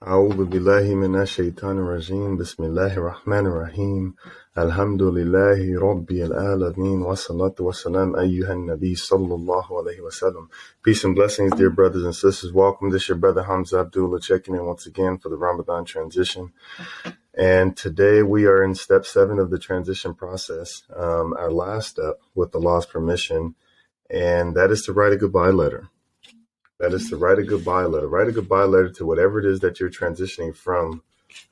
أعوذ بالله من الشيطان الرجيم بسم الله الرحمن الرحيم الحمد لله رب العالمين والصلاة والسلام أيها النبي صلى الله عليه وسلم. Peace and blessings, dear brothers and sisters. Welcome. This is your brother Hamza Abdullah checking in once again for the Ramadan transition. And today we are in step 7 of the transition process, our last step with Allah's permission, and that is to write a goodbye letter. That is to write a goodbye letter. Write a goodbye letter to whatever it is that you're transitioning from.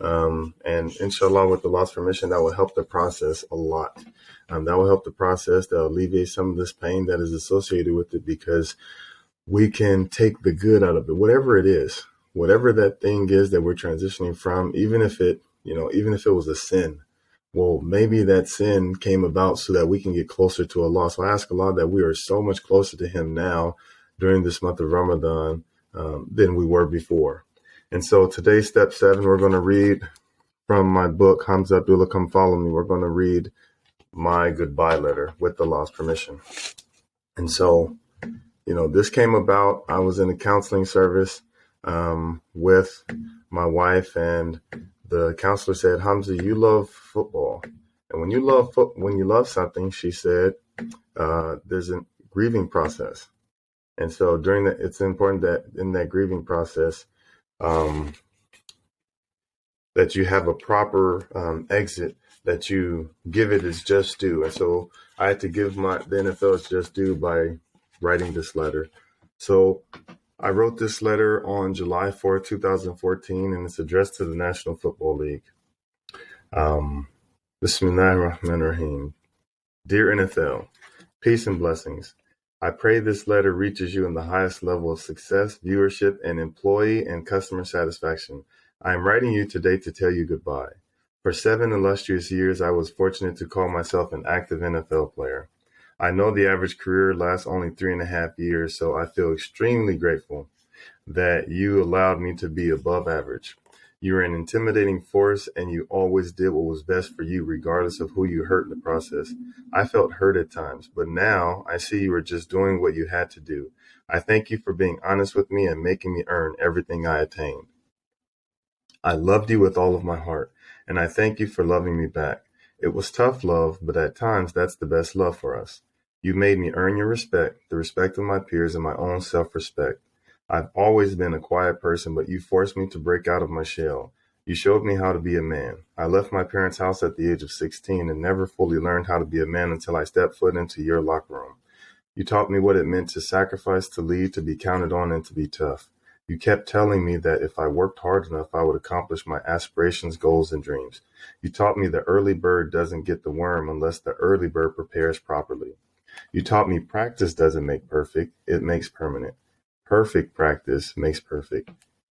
And inshallah, with Allah's permission, that will help the process a lot. That will help the process. That will alleviate some of this pain that is associated with it, because we can take the good out of it, whatever it is, whatever that thing is that we're transitioning from, even if it was a sin. Well, maybe that sin came about so that we can get closer to Allah. So I ask Allah that we are so much closer to Him now during this month of Ramadan than we were before. And so today, step 7, we're going to read from my book, Hamza Abdullah, Come Follow Me. We're going to read my goodbye letter with Allah's permission. And so, this came about. I was in a counseling service with my wife, and the counselor said, Hamza, you love football. And when you love something, she said, there's a grieving process. And so during that, it's important that in that grieving process, that you have a proper exit, that you give it its just due. And so I had to give the NFL its just due by writing this letter. So I wrote this letter on July 4th, 2014, and it's addressed to the National Football League. Bismillahirrahmanirrahim. Dear NFL, peace and blessings. I pray this letter reaches you in the highest level of success, viewership, and employee and customer satisfaction. I am writing you today to tell you goodbye. For 7 illustrious years, I was fortunate to call myself an active NFL player. I know the average career lasts only 3.5 years, so I feel extremely grateful that you allowed me to be above average. You are an intimidating force, and you always did what was best for you, regardless of who you hurt in the process. I felt hurt at times, but now I see you were just doing what you had to do. I thank you for being honest with me and making me earn everything I attained. I loved you with all of my heart, and I thank you for loving me back. It was tough love, but at times that's the best love for us. You made me earn your respect, the respect of my peers, and my own self-respect. I've always been a quiet person, but you forced me to break out of my shell. You showed me how to be a man. I left my parents' house at the age of 16 and never fully learned how to be a man until I stepped foot into your locker room. You taught me what it meant to sacrifice, to lead, to be counted on, and to be tough. You kept telling me that if I worked hard enough, I would accomplish my aspirations, goals, and dreams. You taught me the early bird doesn't get the worm unless the early bird prepares properly. You taught me practice doesn't make perfect, it makes permanent. Perfect practice makes perfect.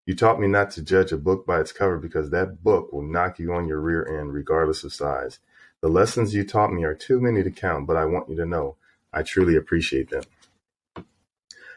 You taught me not to judge a book by its cover, because that book will knock you on your rear end regardless of size. The lessons you taught me are too many to count, but I want you to know I truly appreciate them.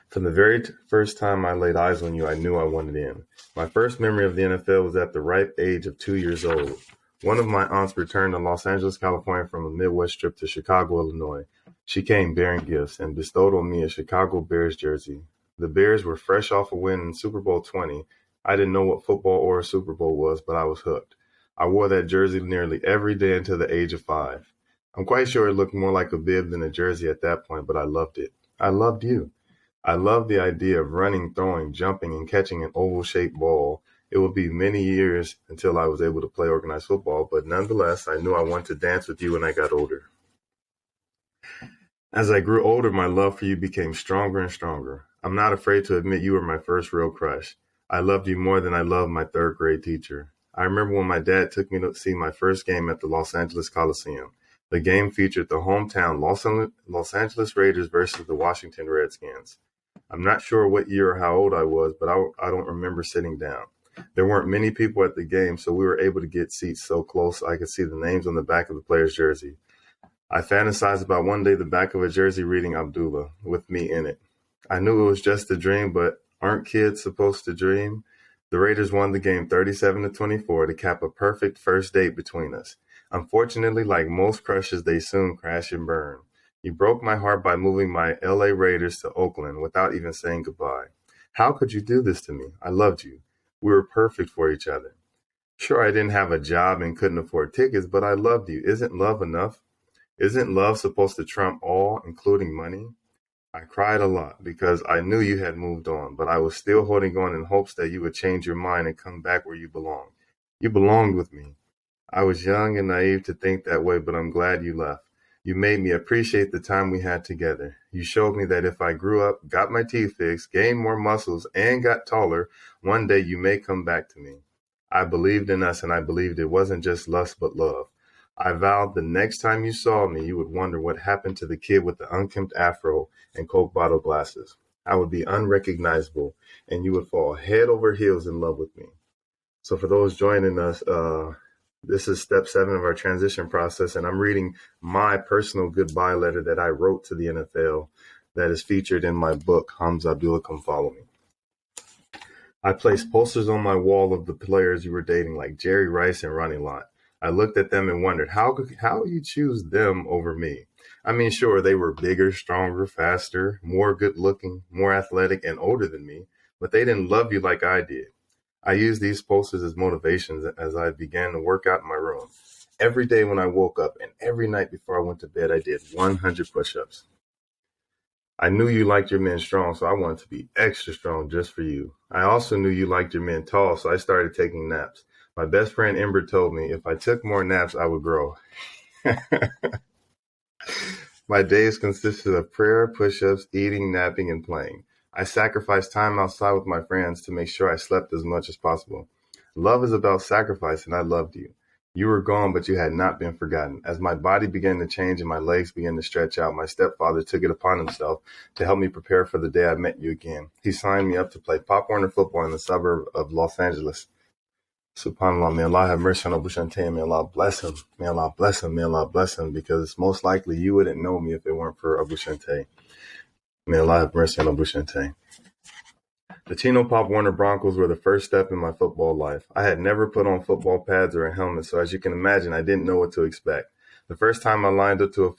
From the very first time I laid eyes on you, I knew I wanted in. My first memory of the NFL was at the ripe age of 2 years old. One of my aunts returned to Los Angeles, California from a Midwest trip to Chicago, Illinois. She came bearing gifts and bestowed on me a Chicago Bears jersey. The Bears were fresh off a win in Super Bowl 20. I didn't know what football or a Super Bowl was, but I was hooked. I wore that jersey nearly every day until the age of 5. I'm quite sure it looked more like a bib than a jersey at that point, but I loved it. I loved you. I loved the idea of running, throwing, jumping, and catching an oval-shaped ball. It would be many years until I was able to play organized football, but nonetheless, I knew I wanted to dance with you when I got older. As I grew older, my love for you became stronger and stronger. I'm not afraid to admit you were my first real crush. I loved you more than I loved my 3rd grade teacher. I remember when my dad took me to see my first game at the Los Angeles Coliseum. The game featured the hometown Los Angeles Raiders versus the Washington Redskins. I'm not sure what year or how old I was, but I don't remember sitting down. There weren't many people at the game, so we were able to get seats so close I could see the names on the back of the player's jersey. I fantasized about one day the back of a jersey reading Abdullah, with me in it. I knew it was just a dream, but aren't kids supposed to dream? The Raiders won the game 37-24 to cap a perfect first date between us. Unfortunately, like most crushes, they soon crash and burn. You broke my heart by moving my LA Raiders to Oakland without even saying goodbye. How could you do this to me? I loved you. We were perfect for each other. Sure, I didn't have a job and couldn't afford tickets, but I loved you. Isn't love enough? Isn't love supposed to trump all, including money? I cried a lot because I knew you had moved on, but I was still holding on in hopes that you would change your mind and come back where you belong. You belonged with me. I was young and naive to think that way, but I'm glad you left. You made me appreciate the time we had together. You showed me that if I grew up, got my teeth fixed, gained more muscles, and got taller, one day you may come back to me. I believed in us, and I believed it wasn't just lust but love. I vowed the next time you saw me, you would wonder what happened to the kid with the unkempt afro and Coke bottle glasses. I would be unrecognizable, and you would fall head over heels in love with me. So for those joining us, this is step 7 of our transition process, and I'm reading my personal goodbye letter that I wrote to the NFL that is featured in my book, Hamza Abdullah, Come Follow Me. I placed posters on my wall of the players you were dating, like Jerry Rice and Ronnie Lott. I looked at them and wondered, how you choose them over me? I mean, sure, they were bigger, stronger, faster, more good-looking, more athletic, and older than me, but they didn't love you like I did. I used these posters as motivations as I began to work out in my room. Every day when I woke up and every night before I went to bed, I did 100 push-ups. I knew you liked your men strong, so I wanted to be extra strong just for you. I also knew you liked your men tall, so I started taking naps. My best friend Ember told me if I took more naps, I would grow. My days consisted of prayer, push-ups, eating, napping, and playing. I sacrificed time outside with my friends to make sure I slept as much as possible. Love is about sacrifice, and I loved you. You were gone, but you had not been forgotten. As my body began to change and my legs began to stretch out, my stepfather took it upon himself to help me prepare for the day I met you again. He signed me up to play Pop Warner football in the suburb of Los Angeles. SubhanAllah, may Allah have mercy on Abu Shante, may Allah bless him, may Allah bless him, may Allah bless him, because most likely you wouldn't know me if it weren't for Abu Shante. May Allah have mercy on Abu Shante. The Chino Pop Warner Broncos were the first step in my football life. I had never put on football pads or a helmet, so as you can imagine, I didn't know what to expect. The first time I lined up to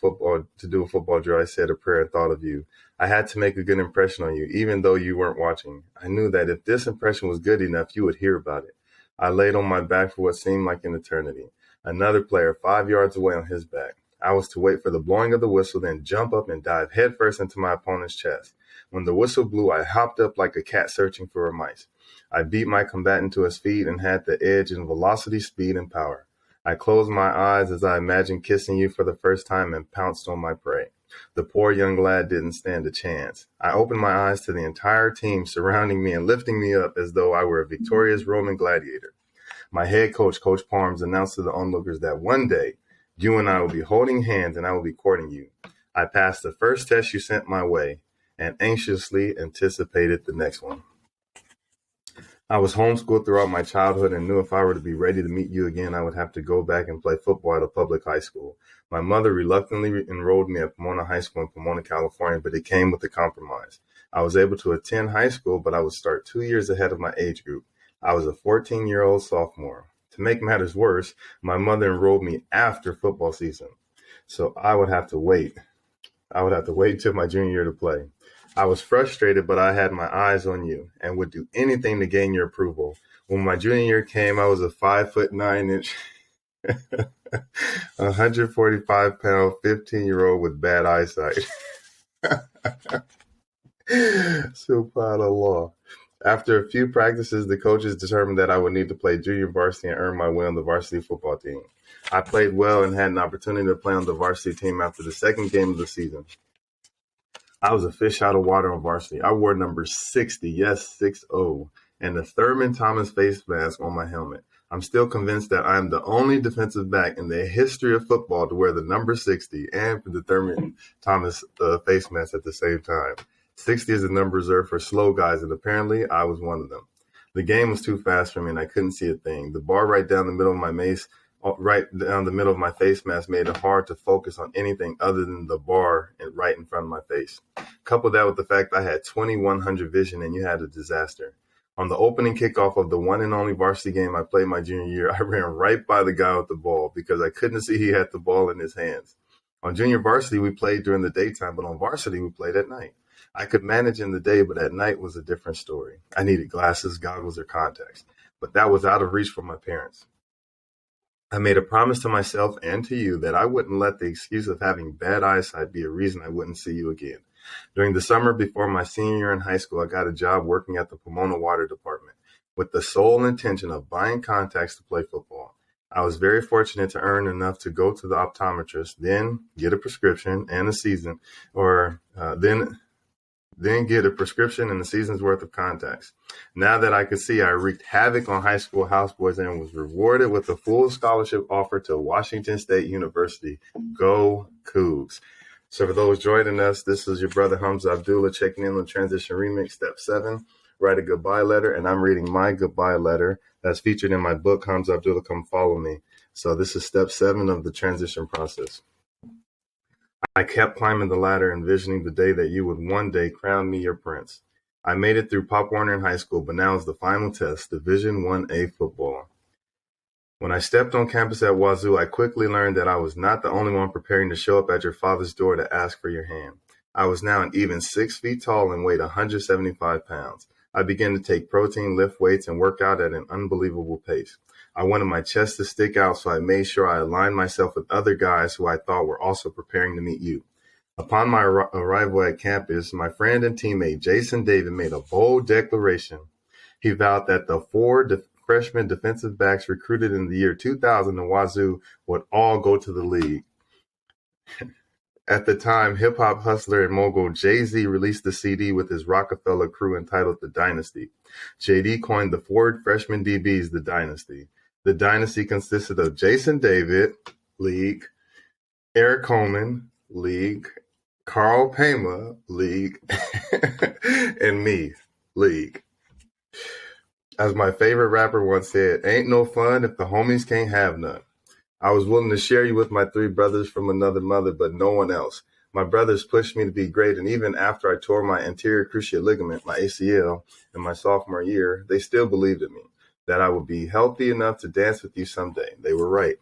do a football drill, I said a prayer and thought of you. I had to make a good impression on you, even though you weren't watching. I knew that if this impression was good enough, you would hear about it. I laid on my back for what seemed like an eternity. Another player 5 yards away on his back. I was to wait for the blowing of the whistle, then jump up and dive headfirst into my opponent's chest. When the whistle blew, I hopped up like a cat searching for a mice. I beat my combatant to his feet and had the edge in velocity, speed, and power. I closed my eyes as I imagined kissing you for the first time and pounced on my prey. The poor young lad didn't stand a chance. I opened my eyes to the entire team surrounding me and lifting me up as though I were a victorious Roman gladiator. My head coach, Coach Parms, announced to the onlookers that one day you and I will be holding hands and I will be courting you. I passed the first test you sent my way and anxiously anticipated the next one. I was homeschooled throughout my childhood and knew if I were to be ready to meet you again, I would have to go back and play football at a public high school. My mother reluctantly enrolled me at Pomona High School in Pomona, California, but it came with a compromise. I was able to attend high school, but I would start 2 years ahead of my age group. I was a 14-year-old sophomore. To make matters worse, my mother enrolled me after football season, so I would have to wait. Until my junior year to play. I was frustrated, but I had my eyes on you and would do anything to gain your approval. When my junior year came, I was a 5'9", 145-pound, 15-year-old with bad eyesight. SubhanAllah. After a few practices, the coaches determined that I would need to play junior varsity and earn my way on the varsity football team. I played well and had an opportunity to play on the varsity team after the second game of the season. I was a fish out of water on varsity. I wore number 60, yes, 60, and the Thurman Thomas face mask on my helmet. I'm still convinced that I am the only defensive back in the history of football to wear the number 60 and the Thurman Thomas face mask at the same time. 60 is the number reserved for slow guys, and apparently I was one of them. The game was too fast for me, and I couldn't see a thing. The bar right down the middle of my face mask made it hard to focus on anything other than the bar right in front of my face. Couple that with the fact I had 2100 vision, and you had a disaster. On the opening kickoff of the one and only varsity game I played my junior year, I ran right by the guy with the ball because I couldn't see he had the ball in his hands. On junior varsity, we played during the daytime, but on varsity, we played at night. I could manage in the day, but at night was a different story. I needed glasses, goggles, or contacts, but that was out of reach for my parents. I made a promise to myself and to you that I wouldn't let the excuse of having bad eyesight be a reason I wouldn't see you again. During the summer before my senior year in high school, I got a job working at the Pomona Water Department with the sole intention of buying contacts to play football. I was very fortunate to earn enough to go to the optometrist, then get a prescription and a season, or then get a prescription and a season's worth of contacts. Now that I could see, I wreaked havoc on high school houseboys and was rewarded with a full scholarship offer to Washington State University. Go Cougs. So for those joining us, this is your brother Hamza Abdullah checking in on Transition Remix, Step 7, Write a Goodbye Letter, and I'm reading my goodbye letter that's featured in my book, Hamza Abdullah, Come Follow Me. So this is Step 7 of the transition process. I kept climbing the ladder, envisioning the day that you would one day crown me your prince. I made it through Pop Warner in high school, but now is the final test, Division 1A football. When I stepped on campus at Wazoo, I quickly learned that I was not the only one preparing to show up at your father's door to ask for your hand. I was now an even 6 feet tall and weighed 175 pounds. I began to take protein, lift weights, and work out at an unbelievable pace. I wanted my chest to stick out, so I made sure I aligned myself with other guys who I thought were also preparing to meet you. Upon my arrival at campus, my friend and teammate Jason David made a bold declaration. He vowed that the four freshman defensive backs recruited in the year 2000 in Wazoo would all go to the league. At the time, hip-hop hustler and mogul Jay-Z released the CD with his Rockefeller crew entitled The Dynasty. JD coined the four freshman DBs the Dynasty. The Dynasty consisted of Jason David, League, Eric Coleman, League, Carl Pema, League, and me, League. As my favorite rapper once said, ain't no fun if the homies can't have none. I was willing to share you with my three brothers from another mother, but no one else. My brothers pushed me to be great, and even after I tore my anterior cruciate ligament, my ACL, in my sophomore year, they still believed in me, that I would be healthy enough to dance with you someday. They were right.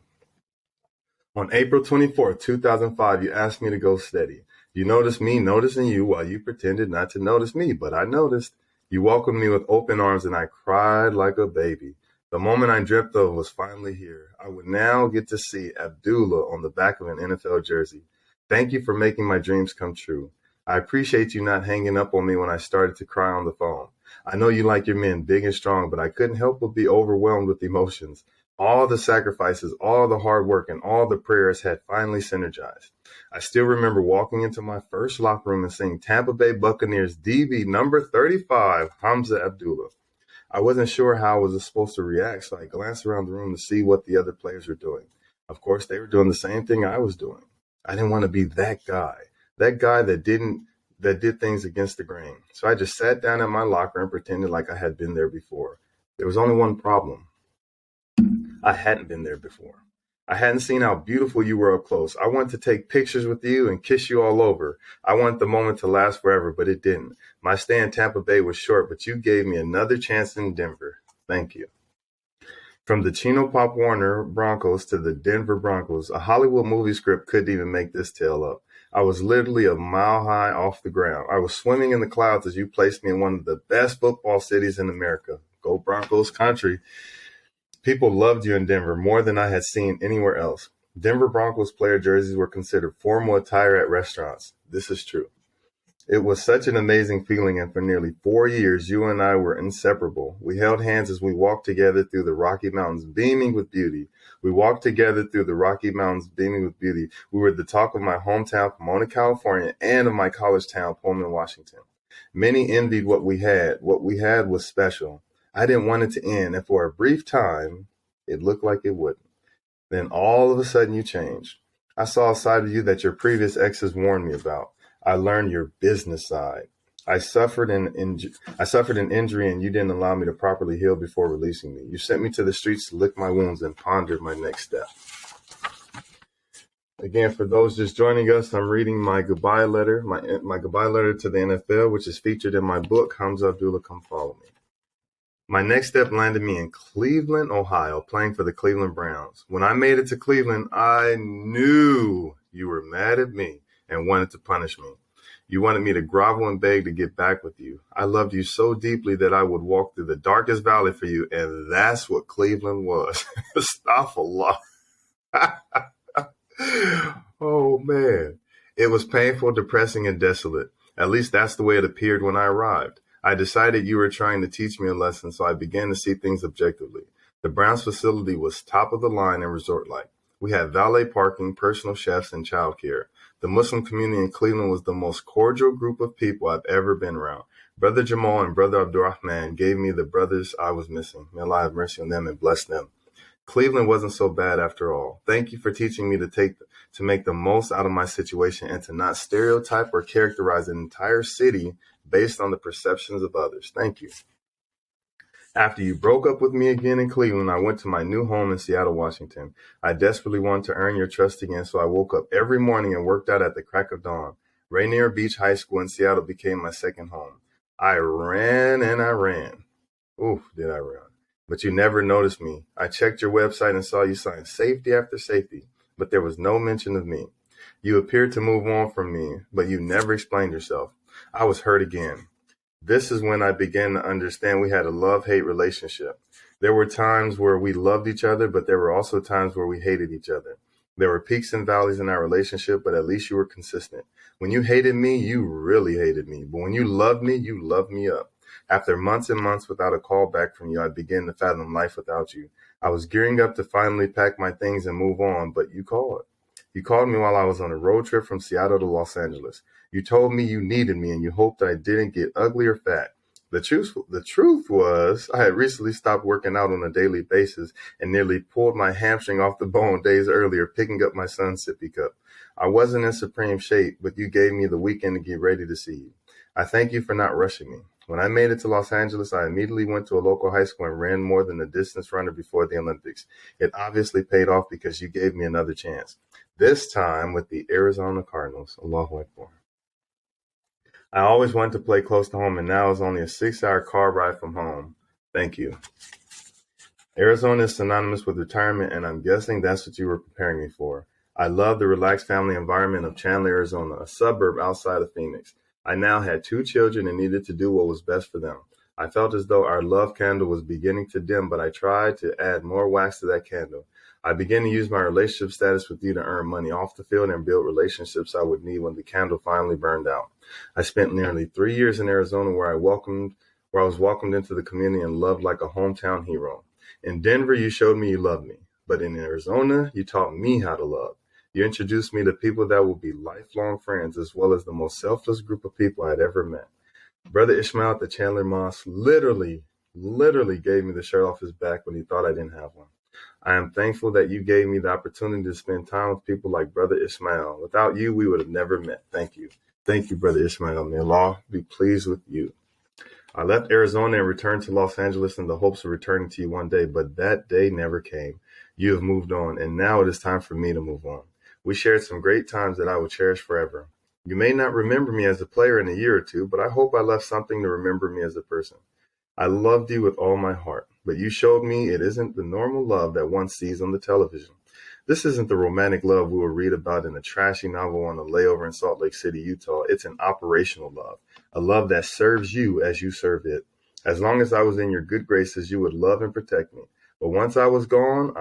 On April 24th, 2005, you asked me to go steady. You noticed me noticing you while you pretended not to notice me, but I noticed. You welcomed me with open arms, and I cried like a baby. The moment I dreamt of was finally here. I would now get to see Abdullah on the back of an NFL jersey. Thank you for making my dreams come true. I appreciate you not hanging up on me when I started to cry on the phone. I know you like your men big and strong, but I couldn't help but be overwhelmed with emotions. All the sacrifices, all the hard work, and all the prayers had finally synergized. I still remember walking into my first locker room and seeing Tampa Bay Buccaneers DB number 35, Hamza Abdullah. I wasn't sure how I was supposed to react, so I glanced around the room to see what the other players were doing. Of course, they were doing the same thing I was doing. I didn't want to be that guy that did things against the grain. So I just sat down in my locker and pretended like I had been there before. There was only one problem. I hadn't been there before. I hadn't seen how beautiful you were up close. I wanted to take pictures with you and kiss you all over. I wanted the moment to last forever, but it didn't. My stay in Tampa Bay was short, but you gave me another chance in Denver. Thank you. From the Chino Pop Warner Broncos to the Denver Broncos, a Hollywood movie script couldn't even make this tale up. I was literally a mile high off the ground. I was swimming in the clouds as you placed me in one of the best football cities in America. Go Broncos country. People loved you in Denver more than I had seen anywhere else. Denver Broncos player jerseys were considered formal attire at restaurants. This is true. It was such an amazing feeling, and for nearly 4 years, you and I were inseparable. We held hands as we walked together through the Rocky Mountains, beaming with beauty. We walked together through the Rocky Mountains, beaming with beauty. We were the talk of my hometown, Pomona, California, and of my college town, Pullman, Washington. Many envied what we had. What we had was special. I didn't want it to end, and for a brief time, it looked like it wouldn't. Then all of a sudden you changed. I saw a side of you that your previous exes warned me about. I learned your business side. I suffered an injury, and you didn't allow me to properly heal before releasing me. You sent me to the streets to lick my wounds and ponder my next step. Again, for those just joining us, I'm reading my goodbye letter, my goodbye letter to the NFL, which is featured in my book, Hamza Abdullah, Come Follow Me. My next step landed me in Cleveland, Ohio, playing for the Cleveland Browns. When I made it to Cleveland, I knew you were mad at me and wanted to punish me. You wanted me to grovel and beg to get back with you. I loved you so deeply that I would walk through the darkest valley for you, and that's what Cleveland was. Astaghfirullah. Oh, man. It was painful, depressing, and desolate. At least that's the way it appeared when I arrived. I decided you were trying to teach me a lesson, so I began to see things objectively. The Browns facility was top of the line and resort-like. We had valet parking, personal chefs, and childcare. The Muslim community in Cleveland was the most cordial group of people I've ever been around. Brother Jamal and Brother Abdurrahman gave me the brothers I was missing. May Allah have mercy on them and bless them. Cleveland wasn't so bad after all. Thank you for teaching me to make the most out of my situation and to not stereotype or characterize an entire city based on the perceptions of others. Thank you. After you broke up with me again in Cleveland, I went to my new home in Seattle, Washington. I desperately wanted to earn your trust again, so I woke up every morning and worked out at the crack of dawn. Rainier Beach High School in Seattle became my second home. I ran and I ran. Oof, did I run. But you never noticed me. I checked your website and saw you sign safety after safety, but there was no mention of me. You appeared to move on from me, but you never explained yourself. I was hurt again. This is when I began to understand we had a love-hate relationship. There were times where we loved each other, but there were also times where we hated each other. There were peaks and valleys in our relationship, but at least you were consistent. When you hated me, you really hated me. But when you loved me up. After months and months without a call back from you, I began to fathom life without you. I was gearing up to finally pack my things and move on, but you called. You called me while I was on a road trip from Seattle to Los Angeles. You told me you needed me and you hoped I didn't get ugly or fat. The truth was, I had recently stopped working out on a daily basis and nearly pulled my hamstring off the bone days earlier picking up my son's sippy cup. I wasn't in supreme shape, but you gave me the weekend to get ready to see you. I thank you for not rushing me. When I made it to Los Angeles, I immediately went to a local high school and ran more than the distance runner before the Olympics. It obviously paid off because you gave me another chance. This time with the Arizona Cardinals. Allahu Akbar. I always wanted to play close to home, and now it's only a 6-hour car ride from home. Thank you. Arizona is synonymous with retirement, and I'm guessing that's what you were preparing me for. I love the relaxed family environment of Chandler, Arizona, a suburb outside of Phoenix. I now had 2 children and needed to do what was best for them. I felt as though our love candle was beginning to dim, but I tried to add more wax to that candle. I began to use my relationship status with you to earn money off the field and build relationships I would need when the candle finally burned out. I spent nearly 3 years in Arizona where I was welcomed into the community and loved like a hometown hero. In Denver, you showed me you loved me, but in Arizona, you taught me how to love. You introduced me to people that will be lifelong friends, as well as the most selfless group of people I had ever met. Brother Ishmael at the Chandler Mosque literally gave me the shirt off his back when he thought I didn't have one. I am thankful that you gave me the opportunity to spend time with people like Brother Ishmael. Without you, we would have never met. Thank you. Thank you, Brother Ishmael. May Allah be pleased with you. I left Arizona and returned to Los Angeles in the hopes of returning to you one day, but that day never came. You have moved on, and now it is time for me to move on. We shared some great times that I will cherish forever. You may not remember me as a player in a year or two, but I hope I left something to remember me as a person. I loved you with all my heart, but you showed me it isn't the normal love that one sees on the television. This isn't the romantic love we will read about in a trashy novel on a layover in Salt Lake City, Utah. It's an operational love, a love that serves you as you serve it. As long as I was in your good graces, you would love and protect me. But once I was gone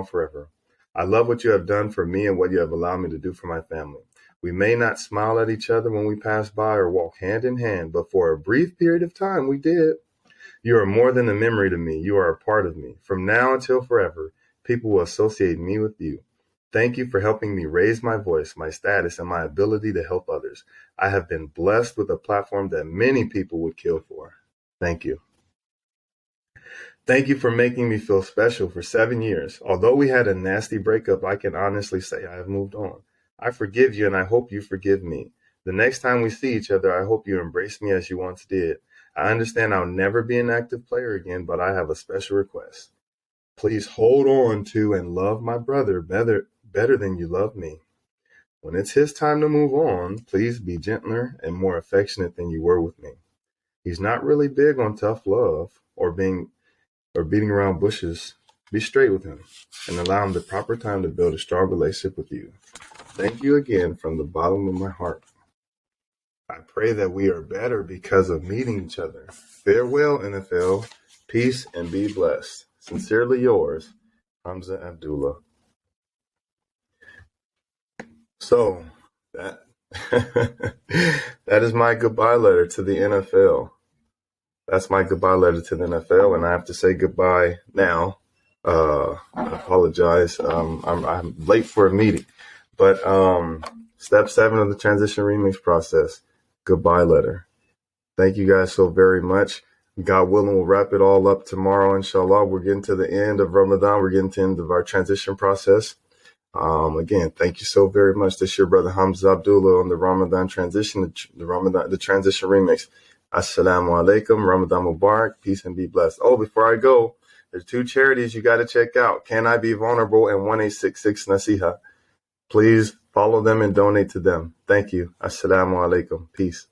forever. I love what you have done for me and what you have allowed me to do for my family. We may not smile at each other when we pass by or walk hand in hand, but for a brief period of time, we did. You are more than a memory to me. You are a part of me. From now until forever, people will associate me with you. Thank you for helping me raise my voice, my status, and my ability to help others. I have been blessed with a platform that many people would kill for. Thank you. Thank you for making me feel special for 7 years. Although we had a nasty breakup, I can honestly say I have moved on. I forgive you and I hope you forgive me. The next time we see each other, I hope you embrace me as you once did. I understand I'll never be an active player again, but I have a special request. Please hold on to and love my brother better than you love me. When it's his time to move on, please be gentler and more affectionate than you were with me. He's not really big on tough love or beating around bushes. Be straight with him and allow him the proper time to build a strong relationship with you. Thank you again from the bottom of my heart. I pray that we are better because of meeting each other. Farewell, NFL. Peace and be blessed. Sincerely yours, Hamza Abdullah. So that that is my goodbye letter to the NFL. That's my goodbye letter to the NFL, and I have to say goodbye now. I apologize. I'm late for a meeting, but step 7 of the transition remix process, goodbye letter. Thank you guys so very much. God willing, we'll wrap it all up tomorrow, inshallah. We're getting to the end of Ramadan. We're getting to the end of our transition process. Again, thank you so very much. This is your brother Hamza Abdullah on the Ramadan transition, the transition remix. Assalamu alaikum, Ramadan Mubarak, peace and be blessed. Oh, before I go, there's 2 charities you got to check out. Can I Be Vulnerable and 1866 Nasiha. Please follow them and donate to them. Thank you. Assalamu alaikum. Peace.